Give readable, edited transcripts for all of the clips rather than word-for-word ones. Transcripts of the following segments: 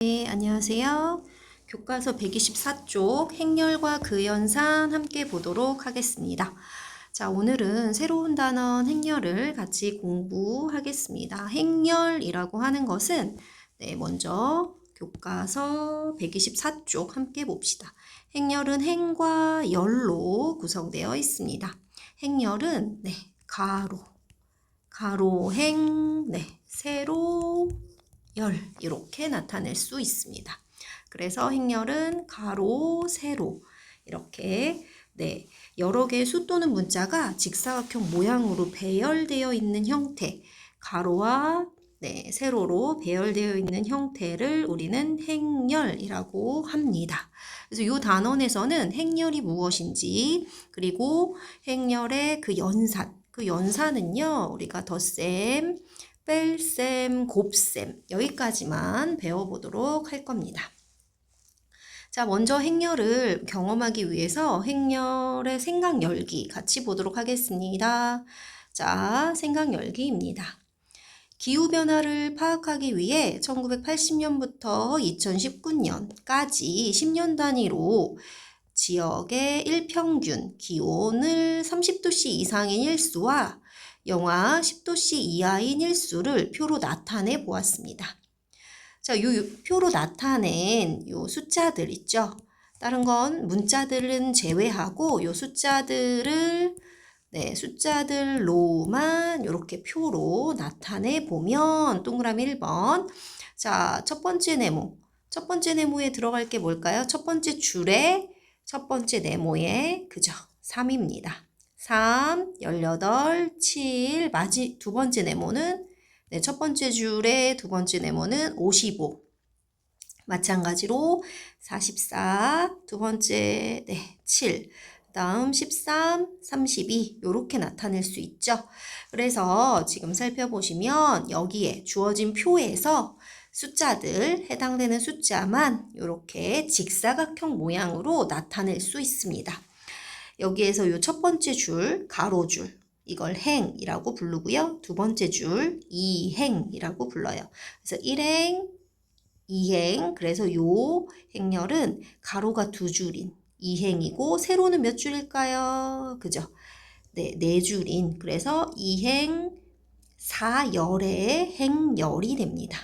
네, 안녕하세요. 교과서 124쪽 행렬과 그 연산 함께 보도록 하겠습니다. 자, 오늘은 새로운 단원 행렬을 같이 공부하겠습니다. 행렬이라고 하는 것은 먼저 교과서 124쪽 함께 봅시다. 행렬은 행과 열로 구성되어 있습니다. 행렬은 가로, 행, 세로, 열 이렇게 나타낼 수 있습니다. 그래서 행렬은 가로, 세로 이렇게 여러 개의 수 또는 문자가 직사각형 모양으로 배열되어 있는 형태, 가로와 세로로 배열되어 있는 형태를 우리는 행렬이라고 합니다. 그래서 이 단원에서는 행렬이 무엇인지, 그리고 행렬의 그 연산은요, 우리가 덧셈, 뺄셈, 곱셈 여기까지만 배워보도록 할 겁니다. 자, 먼저 행렬을 경험하기 위해서 행렬의 생각 열기 같이 보도록 하겠습니다. 자, 생각 열기입니다. 기후변화를 파악하기 위해 1980년부터 2019년까지 10년 단위로 지역의 일평균 기온을 30도씨 이상인 일수와 영하 10도씨 이하인 일수를 표로 나타내 보았습니다. 자, 이 표로 나타낸 요 숫자들 있죠? 다른 건 문자들은 제외하고 요 숫자들로만 이렇게 표로 나타내 보면 동그라미 1번. 자, 첫 번째 네모에 들어갈 게 뭘까요? 첫 번째 줄에 첫 번째 네모에 그죠? 3입니다. 3, 18, 7, 두 번째 네모는 첫 번째 줄에 두 번째 네모는 55. 마찬가지로 44, 두 번째 7, 다음 13, 32 이렇게 나타낼 수 있죠. 그래서 지금 살펴보시면 여기에 주어진 표에서 숫자들, 해당되는 숫자만 이렇게 직사각형 모양으로 나타낼 수 있습니다. 여기에서 이 첫 번째 줄, 가로줄, 이걸 행이라고 부르고요. 두 번째 줄, 이행이라고 불러요. 그래서 1행, 2행, 그래서 요 행렬은 가로가 두 줄인 2행이고 세로는 몇 줄일까요? 그죠? 네 줄인, 그래서 2행, 4열의 행열이 됩니다.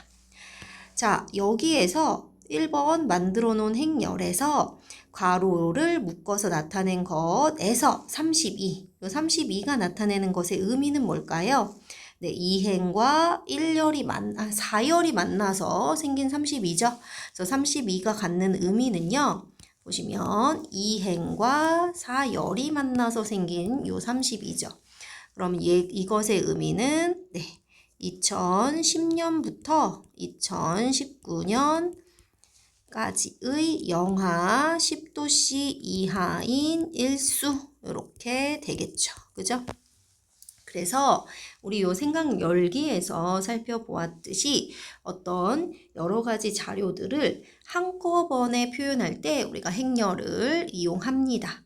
자, 여기에서 1번 만들어 놓은 행열에서 괄호를 묶어서 나타낸 것에서 32, 32가 나타내는 것의 의미는 뭘까요? 2행과 4열이 만나서 생긴 32죠. 그래서 32가 갖는 의미는요. 보시면 2행과 4열이 만나서 생긴 요 32죠. 그럼 이것의 의미는 2010년부터 2019년까지의 영하 10도씨 이하인 일수 이렇게 되겠죠. 그죠? 그래서 우리 요 생각 열기에서 살펴보았듯이 어떤 여러 가지 자료들을 한꺼번에 표현할 때 우리가 행렬을 이용합니다.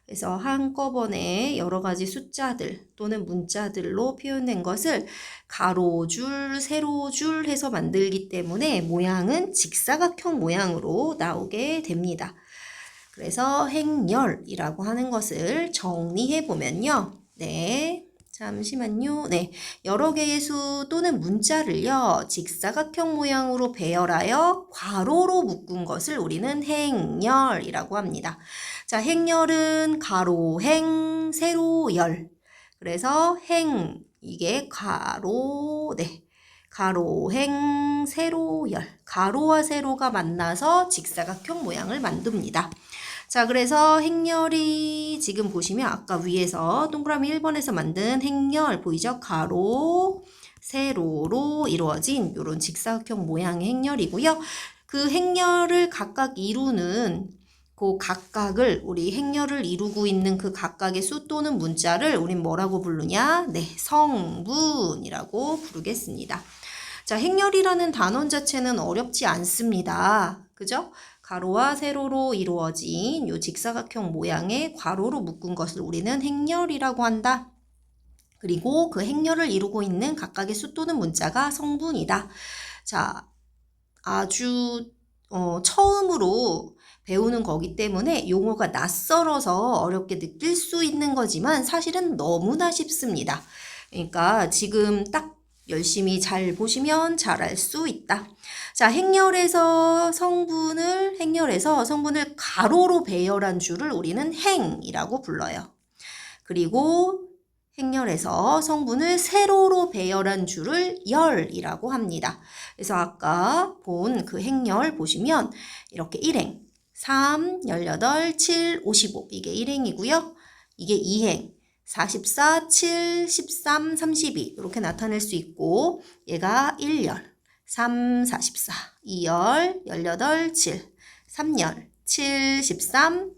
그래서 한꺼번에 여러 가지 숫자들 또는 문자들로 표현된 것을 가로줄, 세로줄 해서 만들기 때문에 모양은 직사각형 모양으로 나오게 됩니다. 그래서 행렬이라고 하는 것을 정리해 보면요. 잠시만요. 여러 개의 수 또는 문자를요, 직사각형 모양으로 배열하여 괄호로 묶은 것을 우리는 행렬이라고 합니다. 자, 행렬은 가로, 행, 세로, 열. 그래서 이게 가로, 행, 세로, 열. 가로와 세로가 만나서 직사각형 모양을 만듭니다. 자, 그래서 행렬이 지금 보시면 아까 위에서 동그라미 1번에서 만든 행렬 보이죠? 가로, 세로로 이루어진 이런 직사각형 모양의 행렬이고요. 그 행렬을 각각 이루는 그 각각을, 우리 행렬을 이루고 있는 그 각각의 수 또는 문자를 우린 뭐라고 부르냐? 성분이라고 부르겠습니다. 자, 행렬이라는 단원 자체는 어렵지 않습니다. 그죠? 가로와 세로로 이루어진 이 직사각형 모양의 괄호로 묶은 것을 우리는 행렬이라고 한다. 그리고 그 행렬을 이루고 있는 각각의 수 또는 문자가 성분이다. 자, 아주 처음으로 배우는 거기 때문에 용어가 낯설어서 어렵게 느낄 수 있는 거지만 사실은 너무나 쉽습니다. 그러니까 지금 딱 열심히 잘 보시면 잘 알 수 있다. 자, 행렬에서 성분을 가로로 배열한 줄을 우리는 행이라고 불러요. 그리고 행렬에서 성분을 세로로 배열한 줄을 열이라고 합니다. 그래서 아까 본 그 행렬 보시면 이렇게 1행, 3, 18, 7, 55 이게 1행이고요. 이게 2행, 44, 7, 13, 32 이렇게 나타낼 수 있고 얘가 1열, 3, 44, 2열, 18, 7, 3열, 7, 13,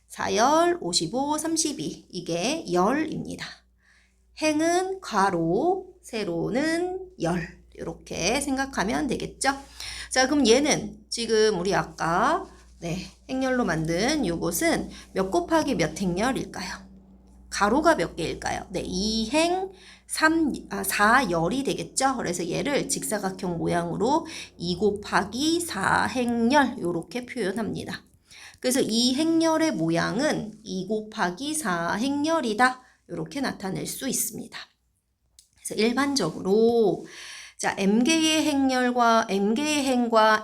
4열, 55, 32 이게 열입니다. 행은 가로, 세로는 열 이렇게 생각하면 되겠죠? 자, 그럼 얘는 지금 우리 아까 행렬로 만든 요것은 몇 곱하기 몇 행렬일까요? 가로가 몇 개일까요? 2행 4열이 되겠죠? 그래서 얘를 직사각형 모양으로 2 곱하기 4행렬 이렇게 표현합니다. 그래서 이 행렬의 모양은 2 곱하기 4행렬이다. 이렇게 나타낼 수 있습니다. 그래서 일반적으로 자, m개의 행과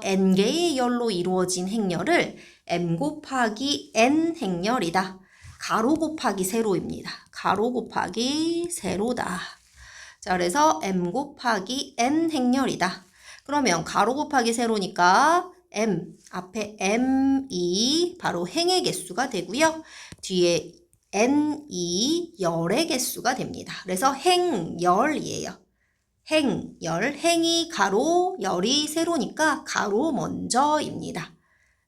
n개의 열로 이루어진 행렬을 m 곱하기 n 행렬이다. 가로 곱하기 세로입니다. 가로 곱하기 세로다. 자, 그래서 m 곱하기 n 행렬이다. 그러면 가로 곱하기 세로니까 m, 앞에 m이 바로 행의 개수가 되고요. 뒤에 n이 열의 개수가 됩니다. 그래서 행열이에요. 행열, 행이 가로, 열이 세로니까 가로 먼저입니다.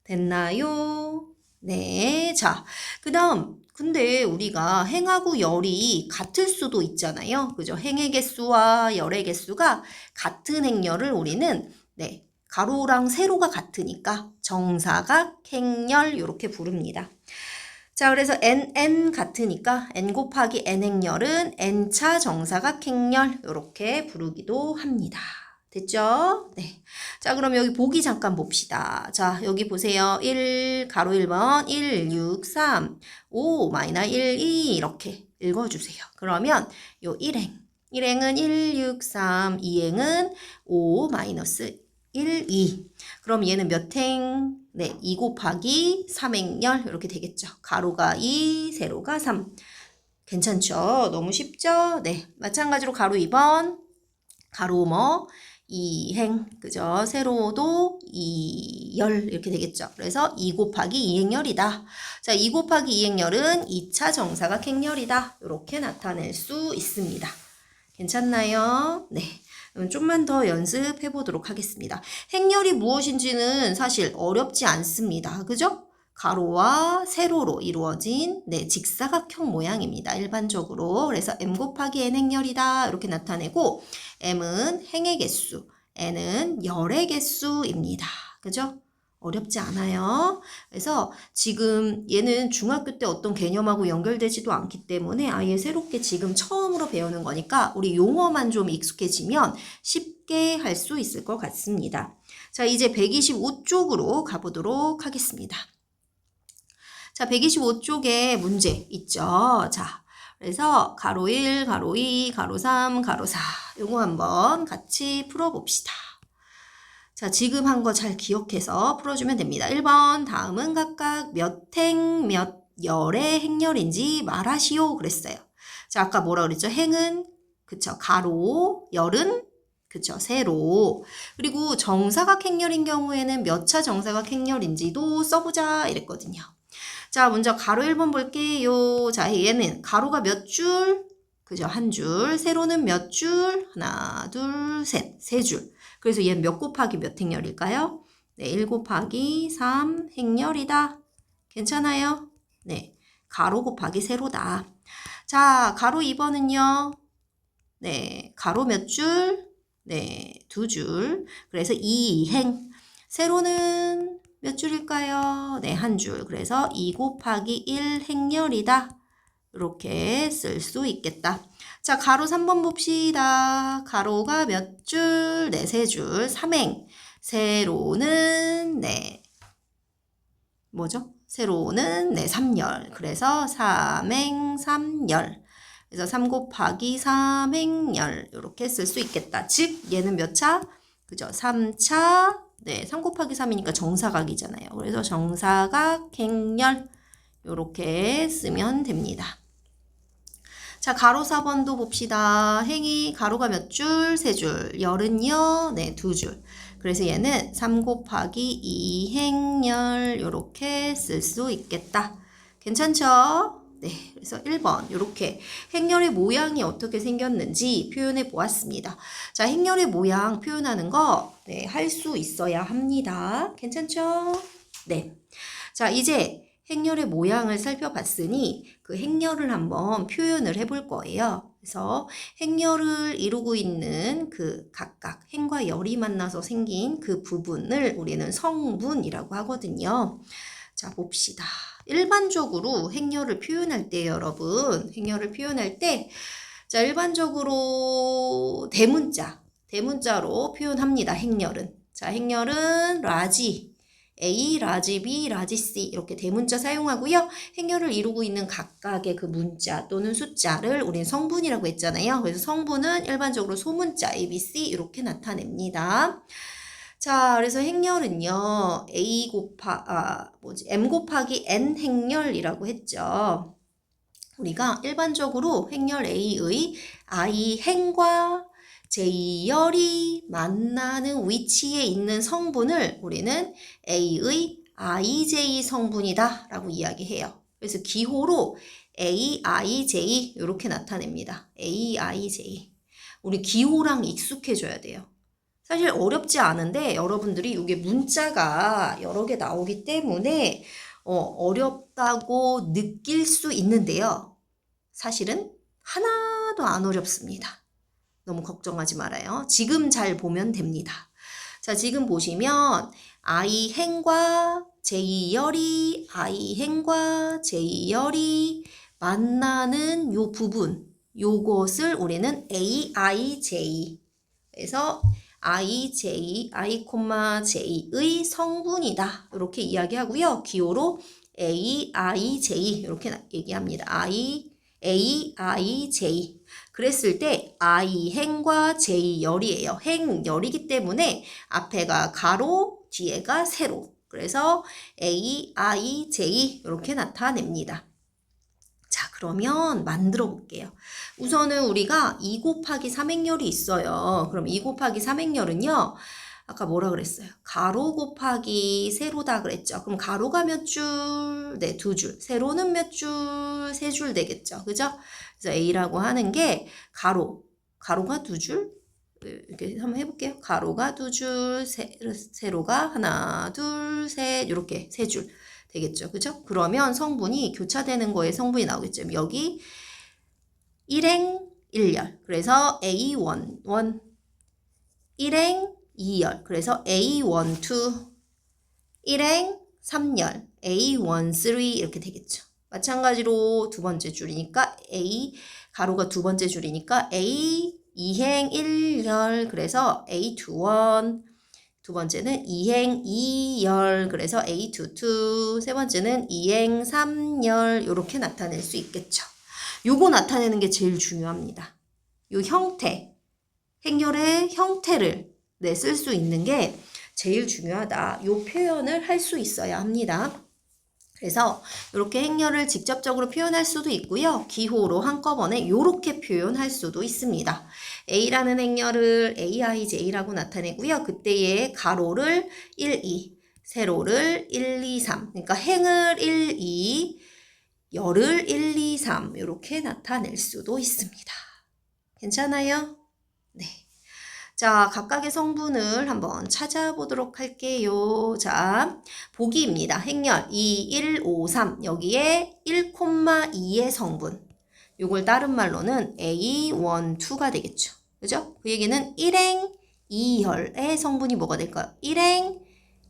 됐나요? 네. 자, 그 다음 근데 우리가 행하고 열이 같을 수도 있잖아요. 그죠? 행의 개수와 열의 개수가 같은 행열을 우리는 가로랑 세로가 같으니까 정사각 행열 이렇게 부릅니다. 자, 그래서 n 같으니까 n 곱하기 n 행열은 n차 정사각 행열 이렇게 부르기도 합니다. 됐죠? 네. 자, 그럼 여기 보기 잠깐 봅시다. 자, 여기 보세요. 1, 가로 1번, 1, 6, 3, 5, 마이너스 1, 2 이렇게 읽어주세요. 그러면 요 1행. 1행은 1, 6, 3, 2행은 5, 마이너스 1, 2. 그럼 얘는 몇 행? 2 곱하기 3행열 이렇게 되겠죠. 가로가 2, 세로가 3. 괜찮죠? 너무 쉽죠? 네. 마찬가지로 가로 2번. 가로 2행, 그죠? 세로도 2열 이렇게 되겠죠. 그래서 2 곱하기 2행열이다. 자, 2 곱하기 2행열은 2차 정사각 행열이다. 이렇게 나타낼 수 있습니다. 괜찮나요? 네. 좀만 더 연습해 보도록 하겠습니다. 행렬이 무엇인지는 사실 어렵지 않습니다. 그죠? 가로와 세로로 이루어진 직사각형 모양입니다. 일반적으로. 그래서 m 곱하기 n 행렬이다. 이렇게 나타내고 m은 행의 개수, n은 열의 개수입니다. 그죠? 어렵지 않아요. 그래서 지금 얘는 중학교 때 어떤 개념하고 연결되지도 않기 때문에 아예 새롭게 지금 처음으로 배우는 거니까 우리 용어만 좀 익숙해지면 쉽게 할 수 있을 것 같습니다. 자, 이제 125쪽으로 가보도록 하겠습니다. 자, 125쪽에 문제 있죠. 자, 그래서 가로 1, 가로 2, 가로 3, 가로 4 요거 한번 같이 풀어봅시다. 자, 지금 한 거 잘 기억해서 풀어주면 됩니다. 1번, 다음은 각각 몇 행, 몇 열의 행렬인지 말하시오 그랬어요. 자, 아까 뭐라 그랬죠? 행은, 그쵸, 가로, 열은, 그쵸, 세로. 그리고 정사각 행렬인 경우에는 몇 차 정사각 행렬인지도 써보자 이랬거든요. 자, 먼저 가로 1번 볼게요. 자, 얘는 가로가 몇 줄? 그죠, 한 줄. 세로는 몇 줄? 하나, 둘, 셋, 세 줄. 그래서 얘는 몇 곱하기 몇 행렬일까요? 1 곱하기 3 행렬이다. 괜찮아요? 네, 가로 곱하기 세로다. 자, 가로 2번은요. 가로 몇 줄? 2줄. 그래서 2행. 세로는 몇 줄일까요? 한 줄. 그래서 2 곱하기 1 행렬이다. 이렇게 쓸 수 있겠다. 자, 가로 3번 봅시다. 가로가 몇 줄? 3줄. 3행. 세로는 네, 뭐죠? 세로는 네, 3열. 그래서 3행 3열. 그래서 3 곱하기 3행열 이렇게 쓸 수 있겠다. 즉 얘는 몇 차? 그죠? 3차. 네, 3 곱하기 3이니까 정사각이잖아요. 그래서 정사각 행열 이렇게 쓰면 됩니다. 자, 가로 4번도 봅시다. 행이 가로가 몇 줄? 3줄. 열은요? 네, 2줄. 그래서 얘는 3 곱하기 2행열 이렇게 쓸 수 있겠다. 괜찮죠? 네, 그래서 1번 이렇게 행렬의 모양이 어떻게 생겼는지 표현해 보았습니다. 자, 행렬의 모양 표현하는 거 네, 할 수 있어야 합니다. 괜찮죠? 네. 자, 이제 행렬의 모양을 살펴봤으니 그 행렬을 한번 표현을 해볼 거예요. 그래서 행렬을 이루고 있는 그 각각 행과 열이 만나서 생긴 그 부분을 우리는 성분이라고 하거든요. 자, 봅시다. 일반적으로 행렬을 표현할 때 여러분, 행렬을 표현할 때 자, 일반적으로 대문자로 표현합니다. 행렬은. 자, 행렬은 라지 A, 라지 B, 라지 C 이렇게 대문자 사용하고요. 행렬을 이루고 있는 각각의 그 문자 또는 숫자를 우리는 성분이라고 했잖아요. 그래서 성분은 일반적으로 소문자 A, B, C 이렇게 나타냅니다. 자, 그래서 행렬은요. M 곱하기 N 행렬이라고 했죠. 우리가 일반적으로 행렬 A의 I 행과 J열이 만나는 위치에 있는 성분을 우리는 A의 IJ 성분이다 라고 이야기해요. 그래서 기호로 AIJ 이렇게 나타냅니다. AIJ. 우리 기호랑 익숙해져야 돼요. 사실 어렵지 않은데 여러분들이 이게 문자가 여러 개 나오기 때문에 어렵다고 느낄 수 있는데요. 사실은 하나도 안 어렵습니다. 너무 걱정하지 말아요. 지금 잘 보면 됩니다. 자, 지금 보시면 I 행과 J열이 만나는 요 부분, 요것을 우리는 AIJ. 그래서 IJ, I,J의 성분이다. 이렇게 이야기하고요. 기호로 AIJ 이렇게 얘기합니다. AIJ. 그랬을 때 I 행과 J 열이에요. 행열이기 때문에 앞에가 가로, 뒤에가 세로. 그래서 AIJ 이렇게 나타냅니다. 자, 그러면 만들어 볼게요. 우선은 우리가 2 곱하기 3행열이 있어요. 그럼 2 곱하기 3행열은요. 아까 뭐라 그랬어요? 가로 곱하기 세로다 그랬죠. 그럼 가로가 몇 줄? 네, 2줄. 세로는 몇 줄? 3줄 되겠죠. 그죠? 그래서 A라고 하는 게 가로가 2줄? 이렇게 한번 해볼게요. 가로가 2줄, 세로가 하나, 둘, 셋 이렇게 3줄 되겠죠. 그죠? 그러면 성분이 교차되는 거에 성분이 나오겠죠. 여기 1행 1열. 그래서 A1, 1행 2열. 그래서 A12, 1행 3열. A13 이렇게 되겠죠. 마찬가지로 두 번째 줄이니까 가로가 두 번째 줄이니까 A 2행 1열. 그래서 A21. 두 번째는 2행 2열. 그래서 A22. 세 번째는 2행 3열. 이렇게 나타낼 수 있겠죠. 요거 나타내는 게 제일 중요합니다. 요 형태, 행렬의 형태를 쓸 수 있는 게 제일 중요하다. 요 표현을 할 수 있어야 합니다. 그래서 이렇게 행렬을 직접적으로 표현할 수도 있고요. 기호로 한꺼번에 이렇게 표현할 수도 있습니다. A라는 행렬을 AIJ라고 나타내고요. 그때의 가로를 1, 2, 세로를 1, 2, 3. 그러니까 행을 1, 2, 열을 1, 2, 3 이렇게 나타낼 수도 있습니다. 괜찮아요? 네. 자, 각각의 성분을 한번 찾아보도록 할게요. 자, 보기입니다. 행렬 2, 1, 5, 3 여기에 1,2의 성분. 요걸 다른 말로는 A12가 되겠죠. 그죠? 그 얘기는 1행 2열의 성분이 뭐가 될까요? 1행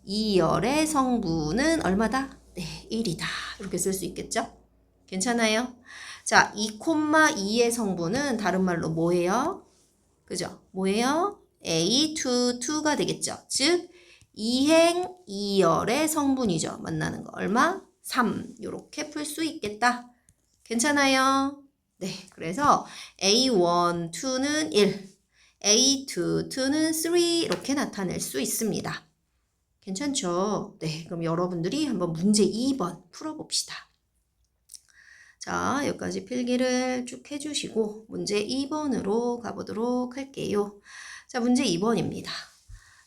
2열의 성분은 얼마다? 네, 1이다. 이렇게 쓸 수 있겠죠? 괜찮아요? 자, 2,2의 성분은 다른 말로 뭐예요? 그죠? 뭐예요? A22가 되겠죠. 즉 2행 2열의 성분이죠. 만나는 거 얼마? 3. 이렇게 풀 수 있겠다. 괜찮아요? 네, 그래서 A1, 2는 1, A2, 2는 3 이렇게 나타낼 수 있습니다. 괜찮죠? 네, 그럼 여러분들이 한번 문제 2번 풀어봅시다. 자, 여기까지 필기를 쭉 해주시고 문제 2번으로 가보도록 할게요. 자, 문제 2번입니다.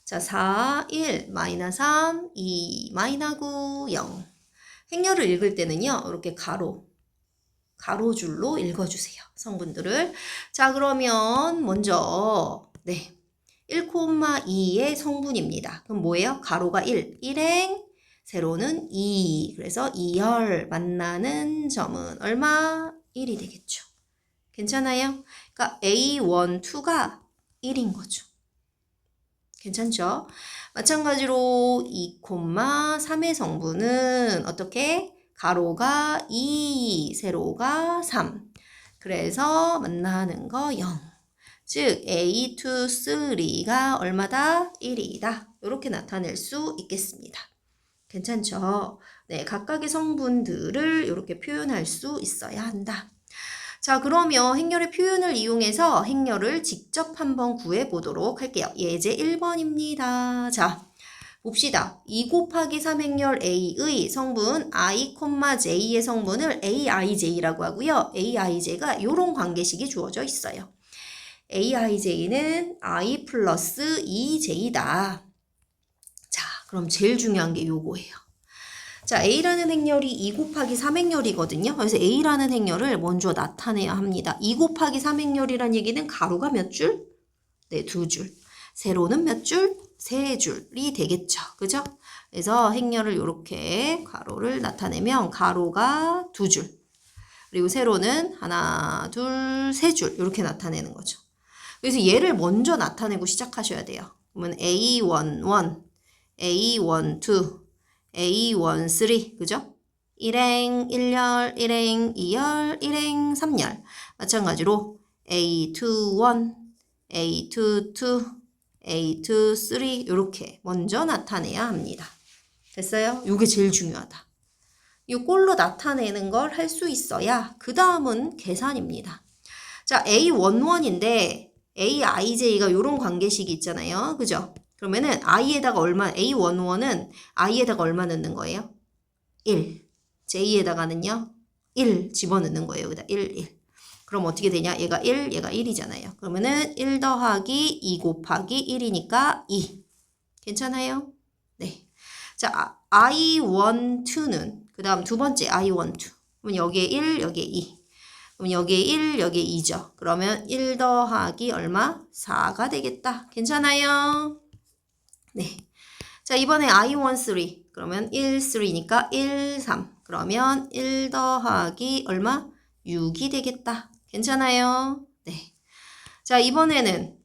자, 4, 1, 마이너스 3, 2, 마이너스 9, 0. 행렬을 읽을 때는요, 이렇게 가로줄로 읽어주세요. 성분들을. 자, 그러면 먼저, 네. 1,2의 성분입니다. 그럼 뭐예요? 가로가 1, 1행, 세로는 2. 그래서 2열 만나는 점은 얼마? 1이 되겠죠. 괜찮아요? 그러니까 A1, 2가 1인 거죠. 괜찮죠? 마찬가지로 2,3의 성분은 어떻게? 가로가 2, 세로가 3. 그래서 만나는 거 0. 즉 A2, 3가 얼마다? 1이다. 이렇게 나타낼 수 있겠습니다. 괜찮죠? 네, 각각의 성분들을 이렇게 표현할 수 있어야 한다. 자, 그러면 행렬의 표현을 이용해서 행렬을 직접 한번 구해보도록 할게요. 예제 1번입니다. 자, 봅시다. 2 곱하기 3 행렬 A의 성분 I, J의 성분을 AIJ라고 하고요. AIJ가 이런 관계식이 주어져 있어요. AIJ는 I 플러스 2J다. 자, 그럼 제일 중요한 게 요거예요. 자, A라는 행렬이 2 곱하기 3 행렬이거든요. 그래서 A라는 행렬을 먼저 나타내야 합니다. 2 곱하기 3 행렬이란 얘기는 가로가 몇 줄? 네, 2줄. 세로는 몇 줄? 3줄이 되겠죠. 그죠? 그래서 행렬을 이렇게 가로를 나타내면 가로가 2줄. 그리고 세로는 하나, 둘, 3줄 이렇게 나타내는 거죠. 그래서 얘를 먼저 나타내고 시작하셔야 돼요. 그러면 A11, A12, A13, 그죠? 1행 1열, 1행 2열, 1행 3열. 마찬가지로 A21, A22, A23 이렇게 먼저 나타내야 합니다. 됐어요? 이게 제일 중요하다. 이 꼴로 나타내는 걸 할 수 있어야 그 다음은 계산입니다. 자, A11인데 AIJ가 이런 관계식이 있잖아요. 그죠? 그러면은 I에다가 얼마, A11은 I에다가 얼마 넣는 거예요? 1. J에다가는요? 1 집어넣는 거예요. 여기다 1, 1. 그럼 어떻게 되냐? 얘가 1, 얘가 1이잖아요. 그러면은 1 더하기 2 곱하기 1이니까 2. 괜찮아요? 네. 자, I12는 그 다음 두 번째 I12. 그럼 여기에 1, 여기에 2. 그럼 여기에 1, 여기에 2죠. 그러면 1 더하기 얼마? 4가 되겠다. 괜찮아요? 네. 자, 이번에 I13. 그러면 1, 3니까 1, 3. 그러면 1 더하기 얼마? 6이 되겠다. 괜찮아요? 네. 자, 이번에는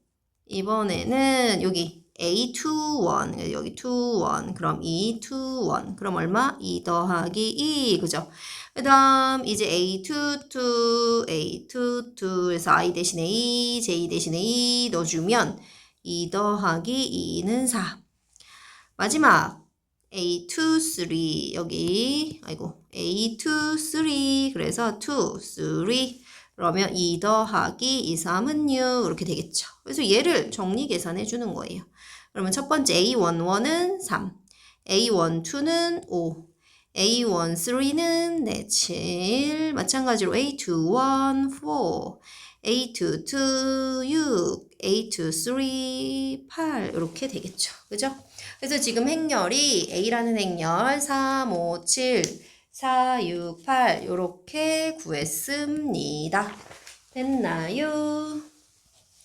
여기 A21. 여기 21. 그럼 2, 21. 그럼 얼마? 2 더하기 2. 그죠? 그 다음 이제 A22, A22에서 I 대신에 2, J 대신에 2 넣어주면 2 더하기 2는 4. 마지막 A23 여기 A23 그래서 2, 3 그러면 2 더하기 2, 3은 6 이렇게 되겠죠. 그래서 얘를 정리 계산해 주는 거예요. 그러면 첫 번째 A11은 3, A12는 5, A13는 4, 7 마찬가지로 A21, 4, A22, 6, A23, 8 이렇게 되겠죠. 그죠? 그래서 지금 행렬이 A라는 행렬 3, 5, 7, 4, 6, 8 이렇게 구했습니다. 됐나요?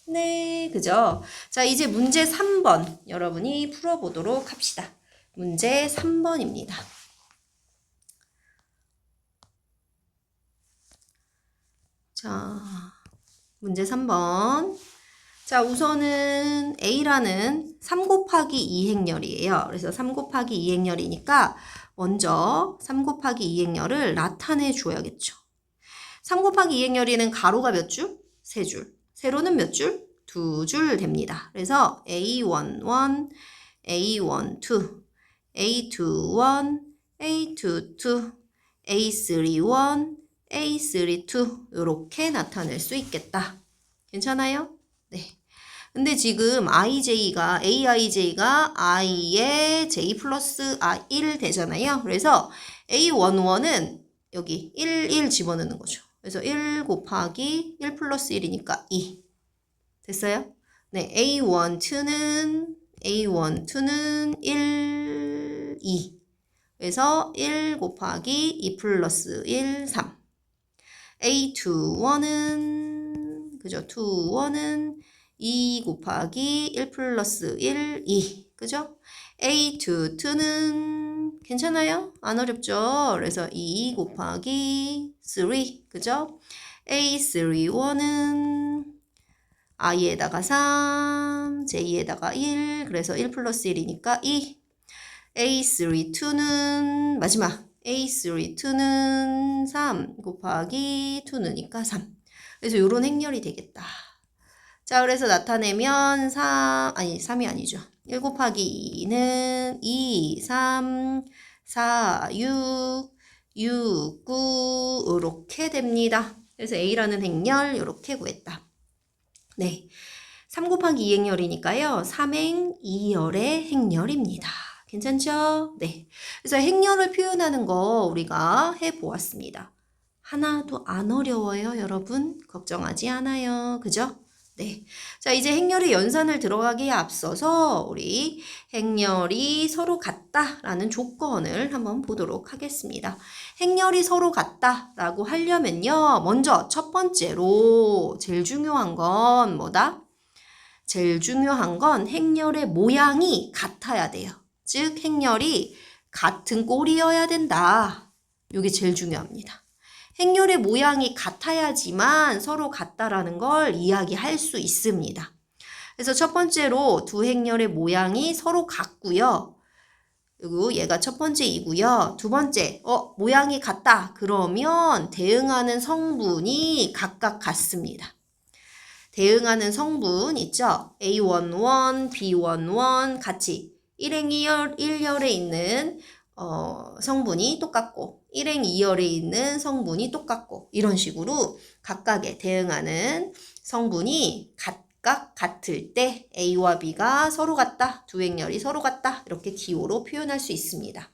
네, 그죠? 자, 이제 문제 3번 여러분이 풀어보도록 합시다. 문제 3번입니다. 자, 문제 3번. 자, 우선은 A라는 3 곱하기 2 행렬이에요. 그래서 3 곱하기 2 행렬이니까 먼저 3 곱하기 2 행렬을 나타내 줘야겠죠. 3 곱하기 2 행렬이는 가로가 몇 줄? 3줄. 세로는 몇 줄? 2줄 됩니다. 그래서 A11, A12, A21, A22, A31, A32 이렇게 나타낼 수 있겠다. 괜찮아요? 네. 근데 지금 IJ가 I의 J 플러스 1 되잖아요. 그래서 A11은 여기 1 집어넣는 거죠. 그래서 1 곱하기 1 플러스 1이니까 2. 됐어요? 네, A12는 1, 2. 그래서 1 곱하기 2 플러스 1, 3. A21은, 그죠? 21은 2 곱하기 1 플러스 1, 2. 그죠? A22는 괜찮아요? 안 어렵죠? 그래서 2 곱하기 3. 그죠? A31은 I에다가 3, J에다가 1. 그래서 1 플러스 1이니까 2. A32는 마지막. A32는 3 곱하기 2느니까 3. 그래서 이런 행렬이 되겠다. 자, 그래서 나타내면 3이 아니죠. 1 곱하기 2는 2, 3, 4, 6, 6, 9 이렇게 됩니다. 그래서 A라는 행렬 이렇게 구했다. 네, 3 곱하기 2 행렬이니까요. 3행 2열의 행렬입니다. 괜찮죠? 네. 그래서 행렬을 표현하는 거 우리가 해보았습니다. 하나도 안 어려워요, 여러분. 걱정하지 않아요. 그죠? 네. 자, 이제 행렬의 연산을 들어가기에 앞서서 우리 행렬이 서로 같다라는 조건을 한번 보도록 하겠습니다. 행렬이 서로 같다라고 하려면요. 먼저 첫 번째로 제일 중요한 건 뭐다? 제일 중요한 건 행렬의 모양이 같아야 돼요. 즉 행렬이 같은 꼴이어야 된다. 이게 제일 중요합니다. 행렬의 모양이 같아야지만 서로 같다라는 걸 이야기할 수 있습니다. 그래서 첫 번째로 두 행렬의 모양이 서로 같고요. 그리고 얘가 첫 번째이고요. 두 번째, 모양이 같다. 그러면 대응하는 성분이 각각 같습니다. 대응하는 성분 있죠? A11, B11 같이 1행 1열에 있는 성분이 똑같고 1행 2열에 있는 성분이 똑같고 이런 식으로 각각에 대응하는 성분이 각각 같을 때 A와 B가 서로 같다, 두 행렬이 서로 같다 이렇게 기호로 표현할 수 있습니다.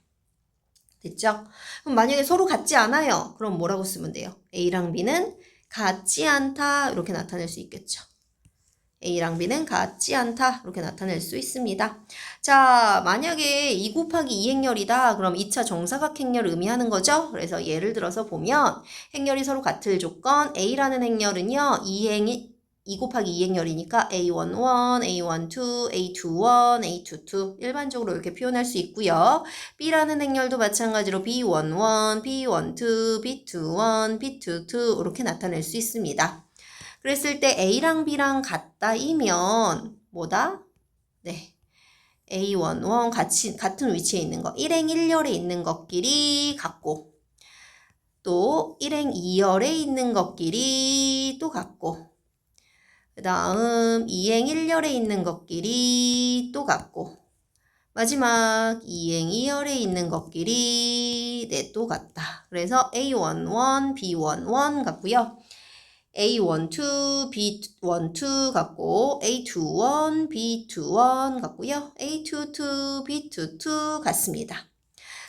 됐죠? 그럼 만약에 서로 같지 않아요. 그럼 뭐라고 쓰면 돼요? A랑 B는 같지 않다 이렇게 나타낼 수 있겠죠. A랑 B는 같지 않다 이렇게 나타낼 수 있습니다. 자, 만약에 2 곱하기 2 행렬이다. 그럼 2차 정사각행렬을 의미하는 거죠. 그래서 예를 들어서 보면 행렬이 서로 같을 조건 A라는 행렬은요. 2 곱하기 2 행렬이니까 A11, A12, A21, A22 일반적으로 이렇게 표현할 수 있고요. B라는 행렬도 마찬가지로 B11, B12, B21, B22 이렇게 나타낼 수 있습니다. 그랬을 때 A랑 B랑 같다이면 뭐다? 네, A11 같은 위치에 있는 거 1행 1열에 있는 것끼리 같고 또 1행 2열에 있는 것끼리 또 같고 그 다음 2행 1열에 있는 것끼리 또 같고 마지막 2행 2열에 있는 것끼리 네, 또 같다. 그래서 A11, B11 같고요. A12, B12 같고 A21, B21 같고요. A22, B22 같습니다.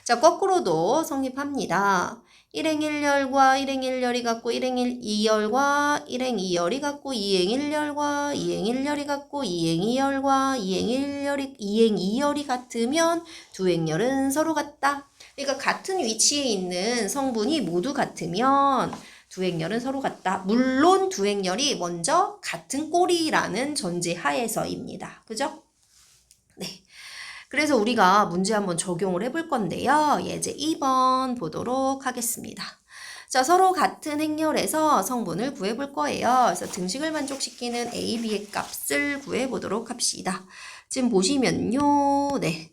자, 거꾸로도 성립합니다. 1행 1열과 1행 1열이 같고 1행 2열과 1행 2열이 같고 2행 1열과 2행 1열이 같고 2행 2열과 2행 2열이 같으면 두 행렬은 서로 같다. 그러니까 같은 위치에 있는 성분이 모두 같으면 두 행렬은 서로 같다. 물론 두 행렬이 먼저 같은 꼴이라는 전제 하에서입니다. 그죠? 네. 그래서 우리가 문제 한번 적용을 해볼 건데요. 예제 2번 보도록 하겠습니다. 자, 서로 같은 행렬에서 성분을 구해볼 거예요. 그래서 등식을 만족시키는 A, B의 값을 구해보도록 합시다. 지금 보시면요. 네.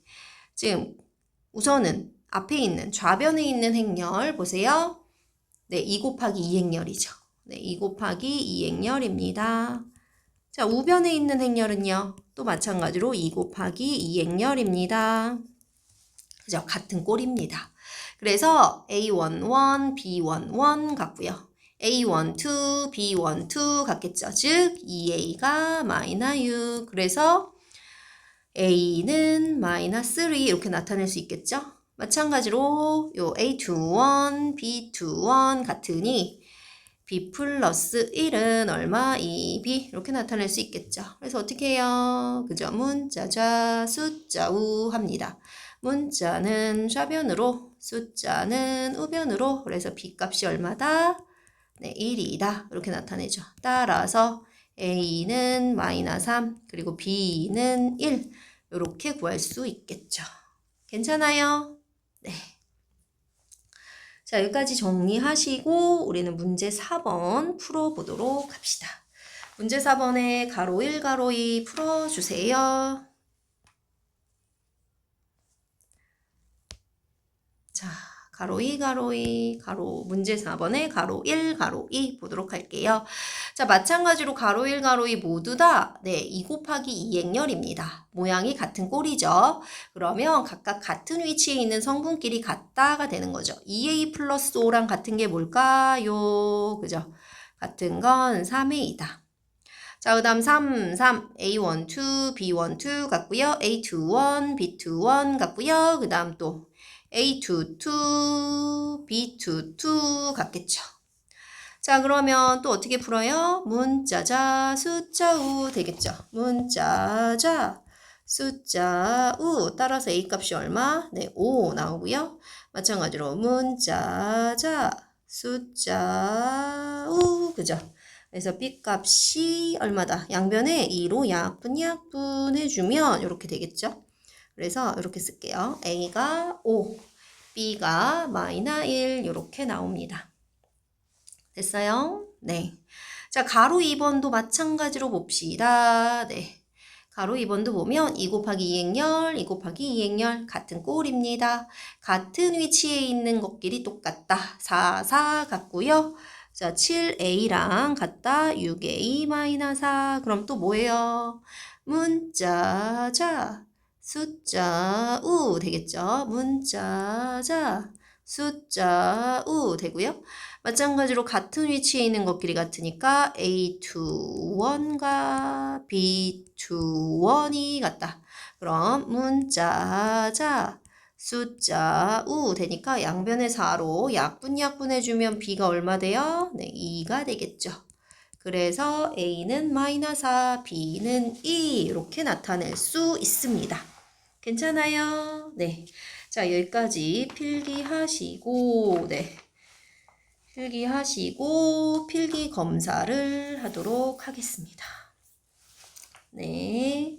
지금 우선은 앞에 있는 좌변에 있는 행렬 보세요. 네, 2 곱하기 2 행렬이죠. 네, 2 곱하기 2 행렬입니다. 자, 우변에 있는 행렬은요. 또 마찬가지로 2 곱하기 2 행렬입니다. 그죠? 같은 꼴입니다. 그래서 A11, B11 같고요. A12, B12 같겠죠. 즉 2A가 마이너스 6. 그래서 A는 마이너스 3 이렇게 나타낼 수 있겠죠. 마찬가지로 요 A21, B21 같으니 B 플러스 1은 얼마? 2B 이렇게 나타낼 수 있겠죠. 그래서 어떻게 해요? 그죠? 문자좌 숫자우 합니다. 문자는 좌변으로, 숫자는 우변으로. 그래서 B 값이 얼마다? 네, 1이다. 이렇게 나타내죠. 따라서 A는 마이너스 3, 그리고 B는 1. 이렇게 구할 수 있겠죠. 괜찮아요? 네. 자, 여기까지 정리하시고 우리는 문제 4번 풀어보도록 합시다. 문제 4번에 가로 1, 가로 2 풀어주세요. 자, 가로 2, 가로 2, 문제 4번에 가로 1, 가로 2 보도록 할게요. 자, 마찬가지로 가로 1, 가로 2 모두 다, 2 곱하기 2 행렬입니다. 모양이 같은 꼴이죠. 그러면 각각 같은 위치에 있는 성분끼리 같다가 되는 거죠. 2A 플러스 5랑 같은 게 뭘까요? 그죠? 같은 건 3A다. 자, 그 다음 3, A12, B12 같고요. A21, B21 같고요. 그 다음 또 A22, B22 같겠죠. 자, 그러면 또 어떻게 풀어요? 문자자, 숫자우 되겠죠. 문자자, 숫자우 따라서 A 값이 얼마? 네, 5 나오고요. 마찬가지로 문자자, 숫자우 그죠? 그래서 B 값이 얼마다? 양변에 2로 약분해주면 이렇게 되겠죠. 그래서 이렇게 쓸게요. A가 5, B가 마이너스 1 이렇게 나옵니다. 됐어요? 네. 자, 가로 2번도 마찬가지로 봅시다. 네. 가로 2번도 보면 2 곱하기 2 행렬, 2 곱하기 2 행렬 같은 꼴입니다. 같은 위치에 있는 것끼리 똑같다. 4, 4 같고요. 자, 7A랑 같다. 6A 마이너스 4. 그럼 또 뭐예요? 문자자, 숫자우 되겠죠? 문자자, 숫자우 되고요. 마찬가지로 같은 위치에 있는 것끼리 같으니까 A21과 B21이 같다. 그럼 문자자, 숫자우 되니까 양변의 4로 약분해주면 B가 얼마 돼요? 네, 2가 되겠죠. 그래서 A는 마이너스 4, B는 2 이렇게 나타낼 수 있습니다. 괜찮아요? 네. 자, 여기까지 필기하시고, 네. 필기하시고, 필기 검사를 하도록 하겠습니다. 네.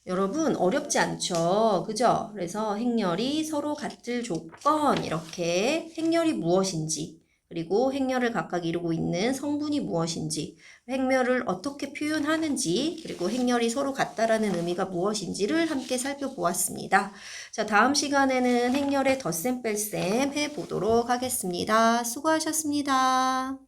여러분, 어렵지 않죠? 그죠? 그래서 행렬이 서로 같을 조건, 이렇게 행렬이 무엇인지, 그리고 행렬을 각각 이루고 있는 성분이 무엇인지, 행렬을 어떻게 표현하는지, 그리고 행렬이 서로 같다라는 의미가 무엇인지를 함께 살펴보았습니다. 자, 다음 시간에는 행렬의 덧셈 뺄셈 해보도록 하겠습니다. 수고하셨습니다.